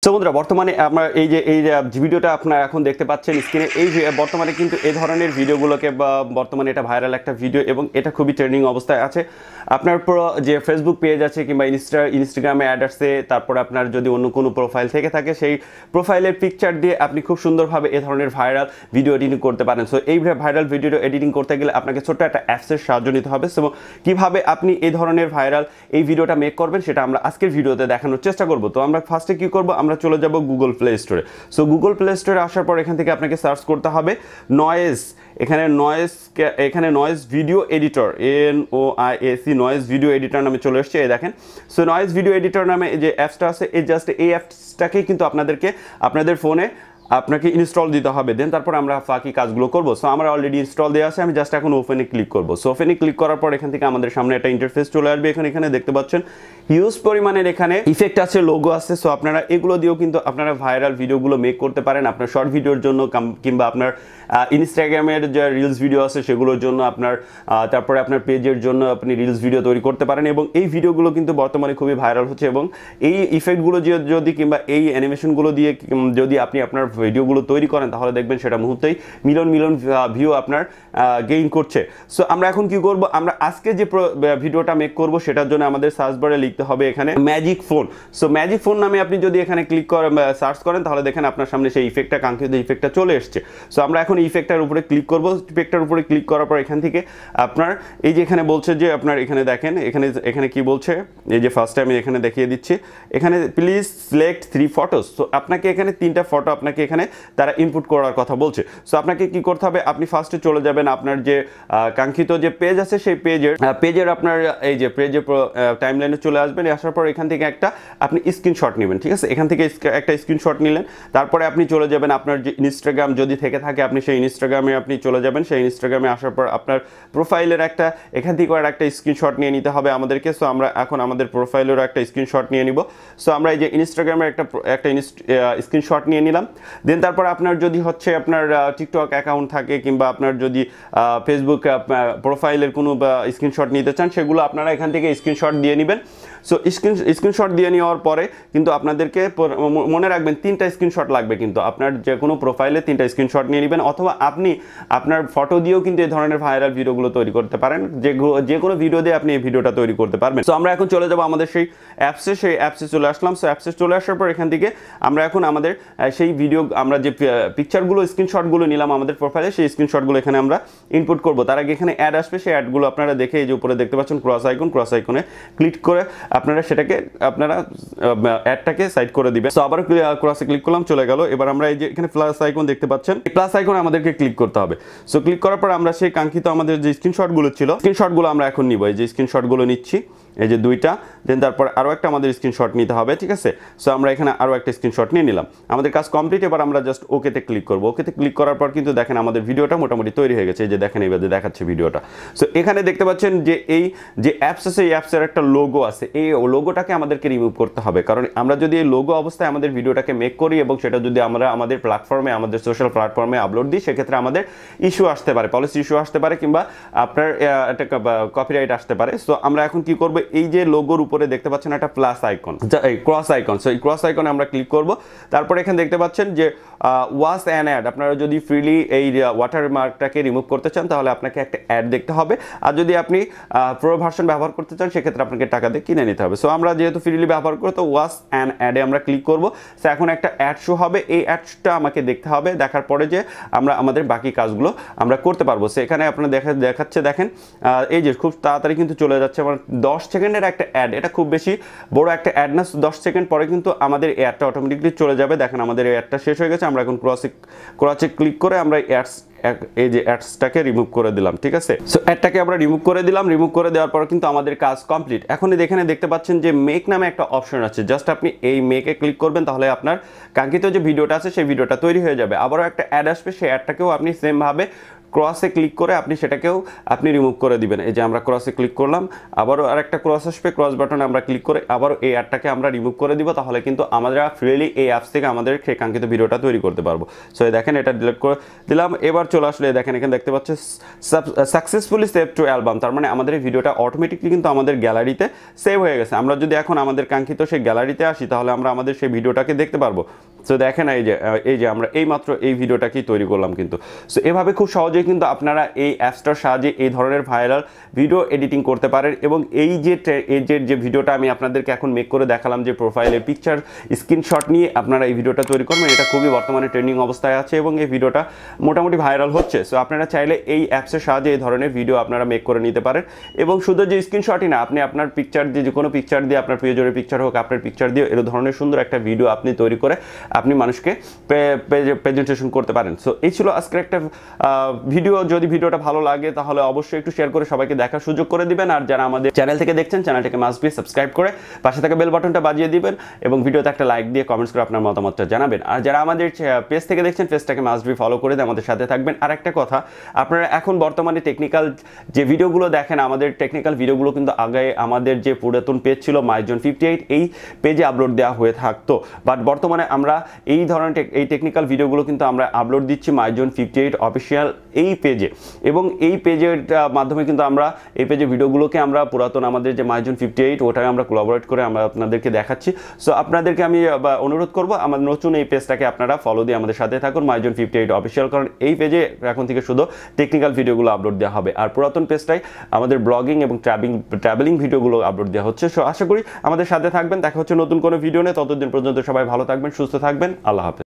So বন্ধুরা বর্তমানে আমরা এই যে ভিডিওটা আপনারা এখন দেখতে পাচ্ছেন স্ক্রিনে এই যে বর্তমানে কিন্তু এই ধরনের ভিডিওগুলোকে বর্তমানে এটা ভাইরাল একটা ভিডিও এবং এটা খুবই ট্রেন্ডিং অবস্থায় আছে। আপনার যে ফেসবুক পেজ আছে কিংবা ইনস্টাগ্রামে অ্যাড আসছে, তারপরে আপনার যদি অন্য কোনো প্রোফাইল থেকে থাকে সেই প্রোফাইলের পিকচার দিয়ে আপনি খুব সুন্দরভাবে এই ধরনের ভাইরাল ভিডিও এডিটিং করতে পারেন। সো এই ভাইরাল ভিডিও এডিটিং করতে গেলে আপনাকে ছোট্ট একটা অ্যাপসের সাহায্য নিতে হবে। সো কীভাবে আপনি এই ধরনের ভাইরাল এই ভিডিওটা মেক করবেন সেটা আমরা আজকের ভিডিওতে দেখানোর চেষ্টা করব। তো আমরা ফার্স্টে কী করবো, আমরা চলে যাব গুগল প্লে স্টোরে। সো গুগল প্লে স্টোরে আসার পর এখান থেকে আপনাকে সার্চ করতে হবে নয়েজ। এখানে noise video editor NOIAC noise video editor নামে চলে এসছে, এই দেখেন। সো নয়েজ ভিডিও এডিটর নামে যে অ্যাপসটা আছে এই অ্যাপসটাকেই কিন্তু আপনাদের ফোনে আপনাকে ইনস্টল দিতে হবে, দেন তারপর আমরা বাকি কাজগুলো করবো। সো আমরা অলরেডি ইনস্টল দেওয়া আছে, আমি জাস্ট এখন ওপেনে ক্লিক করবো। সো ওপেনে ক্লিক করার পর এখান থেকে আমাদের সামনে একটা ইন্টারফেস চলে আসবে। এখানে দেখতে পাচ্ছেন হিউজ পরিমাণের এখানে ইফেক্ট আছে, লোগো আছে। সো আপনারা এগুলো দিয়েও কিন্তু আপনারা ভাইরাল ভিডিওগুলো মেক করতে পারেন আপনার শর্ট ভিডিওর জন্য কিংবা আপনার ইনস্টাগ্রামের যে রিলস ভিডিও আছে সেগুলোর জন্য তারপরে আপনার পেজের জন্য আপনি রিলস ভিডিও তৈরি করতে পারেন। এবং এই ভিডিওগুলো কিন্তু বর্তমানে খুবই ভাইরাল হচ্ছে এবং এই ইফেক্টগুলো যদি কিংবা এই অ্যানিমেশনগুলো দিয়ে যদি আপনি আপনার ভিডিওগুলো তৈরি করেন তাহলে দেখবেন সেটা মুহূর্তেই মিলিয়ন ভিউ আপনার গেইন করছে। সো আমরা এখন কি করব, আমরা আজকে যে ভিডিওটা মেক করব সেটার জন্য আমাদের সার্চ বারে লিখতে হবে এখানে magic phone. So magic phone নামে আপনি যদি এখানে ক্লিক করেন সার্চ করেন তাহলে দেখেন আপনার সামনে সেই ইফেক্টটা, কাঙ্ক্ষিত ইফেক্টটা চলে এসছে। সো আমরা এখন ইফেক্টটার উপরে ক্লিক করব। ইফেক্টটার উপরে ক্লিক করার পর এখান থেকে আপনার এই যে এখানে বলছে যে আপনার এখানে দেখেন এখানে কি বলছে, এই যে ফার্স্টে আমি এখানে দেখিয়ে দিচ্ছি, এখানে প্লিজ সিলেক্ট 3 ফটোস। সো আপনাকে এখানে 3টা ফটো আপনাকে এখানে তারা ইনপুট করার কথা বলছে। সো আপনাকে কি করতে হবে, আপনি ফার্স্টে চলে যাবেন আপনার যে কাঙ্ক্ষিত যে পেজ আছে সেই পেজের আপনার এই যে পেজের টাইমলাইনে চলে আসবেন। আসার পর এখান থেকে একটা আপনি স্ক্রিনশট নেবেন, ঠিক আছে। এখান থেকে একটা স্ক্রিনশট নিলেন, তারপরে আপনি চলে যাবেন আপনার যে ইনস্টাগ্রাম যদি থেকে থাকে আপনি সেই ইনস্টাগ্রামে আপনি চলে যাবেন। সেই ইনস্টাগ্রামে আসার পর আপনার প্রোফাইলের এখান থেকে একটা স্ক্রিনশট নিয়ে নিতে হবে আমাদেরকে। সো আমরা এখন আমাদের প্রোফাইলেরও একটা স্ক্রিনশট নিয়ে নিব। সো আমরা এই যে ইনস্টাগ্রামের একটা স্ক্রিনশট নিয়ে নিলাম। দেন তারপর আপনার যদি হচ্ছে আপনার টিকটক অ্যাকাউন্ট থাকে কিংবা আপনার যদি ফেসবুক প্রোফাইলের কোনো স্ক্রিনশট নিতে চান সেগুলো আপনারা এখান থেকে স্ক্রিনশট দিয়ে নেবেন। সো স্ক্রিনশট দিয়ে নেওয়ার পরে কিন্তু আপনাদেরকে মনে রাখবেন 3টা স্ক্রিনশট লাগবে, কিন্তু আপনার যে কোনো প্রোফাইলে 3টা স্ক্রিনশট নিয়ে নেবেন, অথবা আপনি আপনার ফটো দিয়েও কিন্তু এই ধরনের ভাইরাল ভিডিওগুলো তৈরি করতে পারেন। যে কোনো ভিডিও দিয়ে আপনি এই ভিডিওটা তৈরি করতে পারবেন। সো আমরা এখন চলে যাবো আমাদের সেই অ্যাপসে চলে আসলাম। সো অ্যাপসে চলে আসার পর এখান থেকে আমরা এখন আমাদের সেই ভিডিও আমরা যে পিকচারগুলো স্ক্রিনশটগুলো নিলাম আমাদের প্রোফাইলে সেই স্ক্রিনশটগুলো এখানে আমরা ইনপুট করব। তার আগে এখানে অ্যাড আসবে, সেই অ্যাডগুলো আপনারা দেখে এই যে উপরে দেখতে পাচ্ছেন ক্রস আইকনে ক্লিক করে আপনারা অ্যাডটাকে সাইড করে দিবেন। সো আবার ক্রসে ক্লিক করলাম, চলে গেল। এবার আমরা এই যে এখানে প্লাস আইকন দেখতে পাচ্ছেন, এই প্লাস আইকনে আমাদেরকে ক্লিক করতে হবে। সো ক্লিক করার পর আমরা সেই কাঙ্ক্ষিত আমাদের যে স্ক্রিনশটগুলো ছিল স্ক্রিনশটগুলো আমরা এখন নিব। এই যে স্ক্রিনশটগুলো নিচ্ছি, এই যে 2টা, দেন তারপর আরও একটা আমাদের স্ক্রিনশট নিতে হবে, ঠিক আছে। সো আমরা এখানে আরও একটা স্ক্রিনশট নিয়ে নিলাম, আমাদের কাজ কমপ্লিট। এবার আমরা জাস্ট ওকেতে ক্লিক করবো। ওকেতে ক্লিক করার পর কিন্তু দেখেন আমাদের ভিডিওটা মোটামুটি তৈরি হয়ে গেছে। এই যে দেখেন এইভাবে দেখাচ্ছে ভিডিওটা। সো এখানে দেখতে পাচ্ছেন যে এই যে অ্যাপস আছে এই অ্যাপসের একটা লোগো আছে, এই লোগোটাকে আমাদেরকে রিমুভ করতে হবে। কারণ আমরা যদি এই লোগো অবস্থায় আমাদের ভিডিওটাকে মেক করি এবং সেটা যদি আমরা আমাদের প্ল্যাটফর্মে আমাদের সোশ্যাল প্ল্যাটফর্মে আপলোড দিই সেক্ষেত্রে আমাদের ইস্যু আসতে পারে, পলিসি ইস্যু আসতে পারে কিংবা আপনার একটা কপিরাইট আসতে পারে। সো আমরা এখন কি করবো, এই যে লোগোর উপরে দেখতে পাচ্ছেন একটা plus icon, cross icon. So এই ক্রস আইকনে আমরা ক্লিক করব। তারপরে এখানে দেখতে পাচ্ছেন যে ওয়াচ অ্যান অ্যাড। আপনারা যদি ফ্রিলি এই ওয়াটারমার্কটাকে রিমুভ করতে চান তাহলে আপনাকে একটা অ্যাড দেখতে হবে, আর যদি আপনি প্রো ভার্সন ব্যবহার করতে চান সেক্ষেত্রে আপনাকে টাকা দিয়ে কিনে নিতে হবে। সো আমরা যেহেতু ফ্রিলি ব্যবহার করব তো ওয়াচ অ্যান অ্যাডে আমরা ক্লিক করব। সো এখন একটা অ্যাড শো হবে, এই অ্যাডটা আমাকে দেখতে হবে, দেখার পরে যে আমরা আমাদের বাকি কাজগুলো আমরা করতে পারবো। সো এখানে আপনারা দেখাচ্ছে দেখেন এই যে খুব তাড়াতাড়ি কিন্তু চলে যাচ্ছে আমার 10 সেকেন্ডের একটা অ্যাড। এটা খুব বেশি বড় একটা অ্যাড না, 10 সেকেন্ড পরে কিন্তু আমাদের অ্যাডটা অটোমেটিকলি চলে যাবে। দেখেন আমাদের অ্যাডটা শেষ হয়ে গেছে। আমরা এখন ক্রসে ক্লিক করে আমরা এই যে অ্যাডসটাকে রিমুভ করে দিলাম, ঠিক আছে। সো অ্যাডটাকে আমরা রিমুভ করে দিলাম। রিমুভ করে দেওয়ার পর কিন্তু আমাদের কাজ কমপ্লিট। এখন এখানে দেখতে পাচ্ছেন যে মেক নামে একটা অপশন আছে, জাস্ট আপনি এই মেকে ক্লিক করবেন তাহলে আপনার কাঙ্ক্ষিত যে ভিডিওটা আছে সেই ভিডিওটা তৈরি হয়ে যাবে। আবারও একটা অ্যাড আসবে, সেই অ্যাডটাকেও আপনি সেমভাবে ক্রসে ক্লিক করে আপনি সেটাকেও আপনি রিমুভ করে দিবেন। এই যে আমরা ক্রসে ক্লিক করলাম, আবারও আরেকটা ক্রস আসবে, ক্রস বাটনে আমরা ক্লিক করে আবারও এই অ্যাডটাকে আমরা রিমুভ করে দিব। তাহলে কিন্তু আমরা ফ্রিলি এই অ্যাপস থেকে আমাদের সেই কাঙ্ক্ষিত ভিডিওটা তৈরি করতে পারবো। সো এই দেখেন এটা ডিলিট করে দিলাম। এবার চলে আসলে দেখেন এখানে দেখতে পাচ্ছেন সাকসেসফুলি সেভ টু অ্যালবাম, তার মানে আমাদের এই ভিডিওটা অটোমেটিকলি কিন্তু আমাদের গ্যালারিতে সেভ হয়ে গেছে। আমরা যদি এখন আমাদের কাঙ্ক্ষিত সেই গ্যালারিতে আসি তাহলে আমরা আমাদের সেই ভিডিওটাকে দেখতে পারবো। সো দেখেন এই যে আমরা এইমাত্র এই ভিডিওটাকেই তৈরি করলাম কিন্তু। সো এভাবে খুব সহজেই কিন্তু আপনারা এই অ্যাপসটার সাহায্যে এই ধরনের ভাইরাল ভিডিও এডিটিং করতে পারেন। এবং এই যে ভিডিওটা আমি আপনাদেরকে এখন মেক করে দেখালাম, যে প্রোফাইলের পিকচার স্ক্রিনশট নিয়ে আপনারা এই ভিডিওটা তৈরি করবেন, এটা খুবই বর্তমানে ট্রেন্ডিং অবস্থায় আছে এবং এই ভিডিওটা মোটামুটি ভাইরাল হচ্ছে। সো আপনারা চাইলে এই অ্যাপসের সাহায্যে এই ধরনের ভিডিও আপনারা মেক করে নিতে পারেন। এবং শুধু যে স্ক্রিনশটই না, আপনি আপনার পিকচার দিয়ে, যে কোনো পিকচার দিয়ে, আপনার প্রিয়জনের পিকচার হোক, আপনার পিকচার দিয়ে এর ধরনের সুন্দর একটা ভিডিও আপনি তৈরি করে আপনি মানুষকে প্রেজেন্টেশন করতে পারেন। সো এই ছিল আজকের একটা ভিডিও। যদি ভিডিওটা ভালো লাগে তাহলে অবশ্যই একটু শেয়ার করে সবাইকে দেখার সুযোগ করে দিবেন। আর যারা আমাদের চ্যানেল থেকে দেখছেন, চ্যানেলটাকে মাস্ট বি সাবস্ক্রাইব করে পাশে থাকা বেল বাটনটা বাজিয়ে দিবেন এবং ভিডিওতে একটা লাইক দিয়ে কমেন্টস করে আপনার মতামতটা জানাবেন। আর যারা আমাদের পেজ থেকে দেখছেন, পেজটাকে মাস্ট বি ফলো করে দিয়ে আমাদের সাথে থাকবেন। আর একটা কথা, আপনারা এখন বর্তমানে টেকনিক্যাল যে ভিডিওগুলো দেখেন, আমাদের টেকনিক্যাল ভিডিওগুলো কিন্তু আগে আমাদের যে পুরাতন পেজ ছিল মাইজন 58, এই পেজে আপলোড দেওয়া হয়ে থাকতো। বাট বর্তমানে আমরা এই ধরনের এই টেকনিক্যাল ভিডিওগুলো কিন্তু আমরা আপলোড দিচ্ছি মাইজন 58 অফিসিয়াল এই পেজে। এবং এই পেজের মাধ্যমে কিন্তু আমরা এই পেজে ভিডিওগুলোকে আমরা পুরাতন আমাদের যে মাইজন 58 ওটাকে আমরা কোলাবোরেট করে আমরা আপনাদেরকে দেখাচ্ছি। সো আপনাদেরকে আমি অনুরোধ করবো আমাদের নতুন এই পেজটাকে আপনারা ফলো দিয়ে আমাদের সাথে থাকুন, মাইজন 58 অফিসিয়াল, কারণ এই পেজে এখন থেকে শুধু টেকনিক্যাল ভিডিওগুলো আপলোড দেওয়া হবে। আর পুরাতন পেজটাই আমাদের ব্লগিং এবং ট্রাভেলিং ভিডিওগুলো আপলোড দেওয়া হচ্ছে। সো আশা করি আমাদের সাথে থাকবেন। দেখা হচ্ছে নতুন কোনো ভিডিও নিয়ে। ততদিন পর্যন্ত সবাই ভালো থাকবেন, সুস্থ থাকবেন। আল্লাহ হাফেজ।